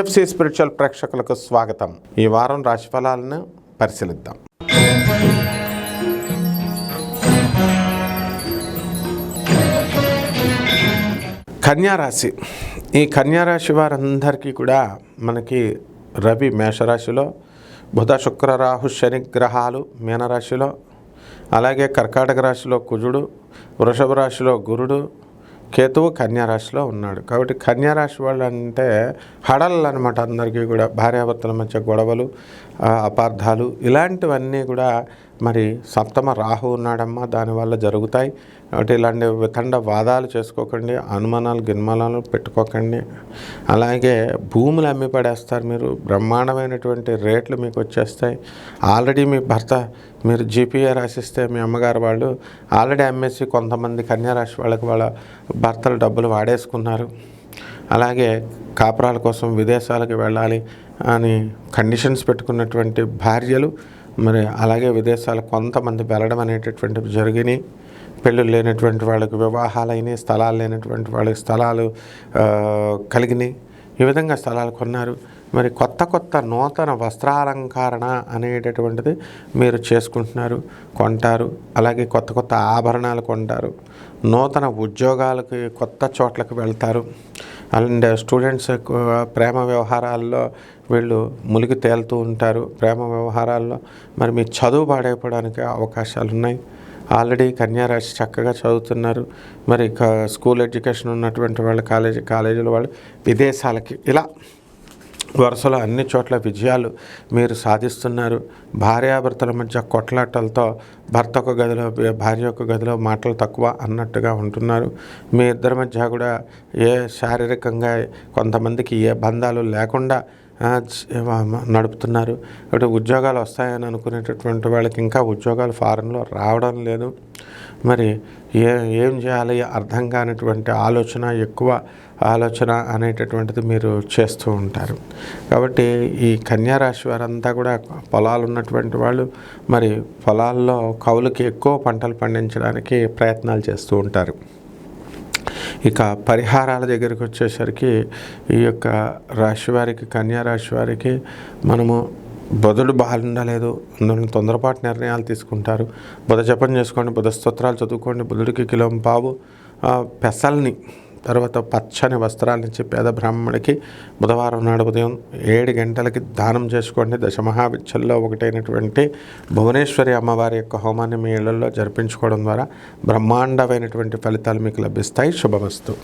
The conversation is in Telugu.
టిఎఫ్సి స్పిరిచువల్ ప్రేక్షకులకు స్వాగతం. ఈ వారం రాశిఫలాలను పరిశీలిద్దాం. కన్యారాశి. ఈ కన్యారాశి వారందరికీ కూడా మనకి రవి మేషరాశిలో, బుధ శుక్ర రాహు శని గ్రహాలు మీనరాశిలో, అలాగే కర్కాటక రాశిలో కుజుడు, వృషభ రాశిలో గురుడు, కేతువు కన్యారాశిలో ఉన్నాడు. కాబట్టి కన్యారాశి వాళ్ళు అంటే హడళ్ళు అనమాట. అందరికీ కూడా భార్యాభర్తల మధ్య గొడవలు, అపార్థాలు ఇలాంటివన్నీ కూడా మరి సప్తమ రాహు ఉన్నాడమ్మా, దానివల్ల జరుగుతాయి. కాబట్టి ఇలాంటి వితండ వాదాలు చేసుకోకండి, అనుమానాలు గిన్మానాలు పెట్టుకోకండి. అలాగే భూములు అమ్మి పడేస్తారు మీరు, బ్రహ్మాండమైనటువంటి రేట్లు మీకు వచ్చేస్తాయి. ఆల్రెడీ మీ భర్త మీరు జీపీఏ రాసిస్తే మీ అమ్మగారు వాళ్ళు ఆల్రెడీ అమ్మేసి కొంతమంది కన్యారాశి వాళ్ళకి వాళ్ళ భర్తలు డబ్బులు వాడేసుకున్నారు. అలాగే కాపురాల కోసం విదేశాలకు వెళ్ళాలి అని కండిషన్స్ పెట్టుకున్నటువంటి భార్యలు మరి అలాగే విదేశాలకు కొంతమంది వెళ్ళడం అనేటటువంటివి జరిగినాయి. పెళ్ళిళ్ళు లేనటువంటి వాళ్ళకి వివాహాలైనవి, స్థలాలు లేనటువంటి వాళ్ళకి స్థలాలు కలిగినాయి. ఈ విధంగా స్థలాలు కొన్నారు. మరి కొత్త నూతన వస్త్రాలంకరణ అనేటటువంటిది మీరు చేసుకుంటున్నారు, కొంటారు. అలాగే కొత్త ఆభరణాలు కొంటారు. నూతన ఉద్యోగాలకి కొత్త చోట్లకు వెళ్తారు. అండ్ స్టూడెంట్స్ ప్రేమ వ్యవహారాల్లో వీళ్ళు మునిగి తేలుతూ ఉంటారు. ప్రేమ వ్యవహారాల్లో మరి మీ చదువు పాడైపోవడానికి అవకాశాలు ఉన్నాయి. ఆల్రెడీ కన్యారాశి చక్కగా చదువుతున్నారు. మరి స్కూల్ ఎడ్యుకేషన్ ఉన్నటువంటి వాళ్ళు, కాలేజీల వాళ్ళు విదేశాలకి ఇలా వరుసలో అన్ని చోట్ల విజయాలు మీరు సాధిస్తున్నారు. భార్యాభర్తల మధ్య కొట్లాటలతో భర్త ఒక గదిలో భార్య ఒక గదిలో మాటలు తక్కువ అన్నట్టుగా ఉంటున్నారు. మీ ఇద్దరి మధ్య కూడా ఏ శారీరకంగా కొంతమందికి ఏ బంధాలు లేకుండా నడుపుతున్నారు. కాబట్టి ఉద్యోగాలు వస్తాయని అనుకునేటటువంటి వాళ్ళకి ఇంకా ఉద్యోగాలు ఫారెన్లో రావడం లేదు. మరి ఏం చేయాలి అర్థం కానిటువంటి ఎక్కువ ఆలోచన అనేటటువంటిది మీరు చేస్తూ ఉంటారు. కాబట్టి ఈ కన్యారాశి వారంతా కూడా పొలాలు ఉన్నటువంటి వాళ్ళు మరి పొలాల్లో కౌలుకి ఎక్కువ పంటలు పండించడానికి ప్రయత్నాలు చేస్తూ ఉంటారు. ఇక పరిహారాల దగ్గరికి వచ్చేసరికి ఈ యొక్క రాశి వారికి, కన్యారాశి వారికి మనము బుధుడు బాగుండలేదు, అందులో తొందరపాటు నిర్ణయాలు తీసుకుంటారు. బుధ జపం చేసుకోండి, బుధ స్తోత్రాలు చదువుకోండి. బుధుడికి కిలోంపావు పెసల్ని తర్వాత పచ్చని వస్త్రాలనిచ్చి పేద బ్రాహ్మణికి బుధవారం నాడు ఉదయం 7 గంటలకి దానం చేసుకోండి. దశమహావిద్యల్లో ఒకటైనటువంటి భువనేశ్వరి అమ్మవారి యొక్క హోమాన్ని మీ ఇళ్లలో జరిపించుకోవడం ద్వారా బ్రహ్మాండమైనటువంటి ఫలితాలు మీకు లభిస్తాయి. శుభమస్తు.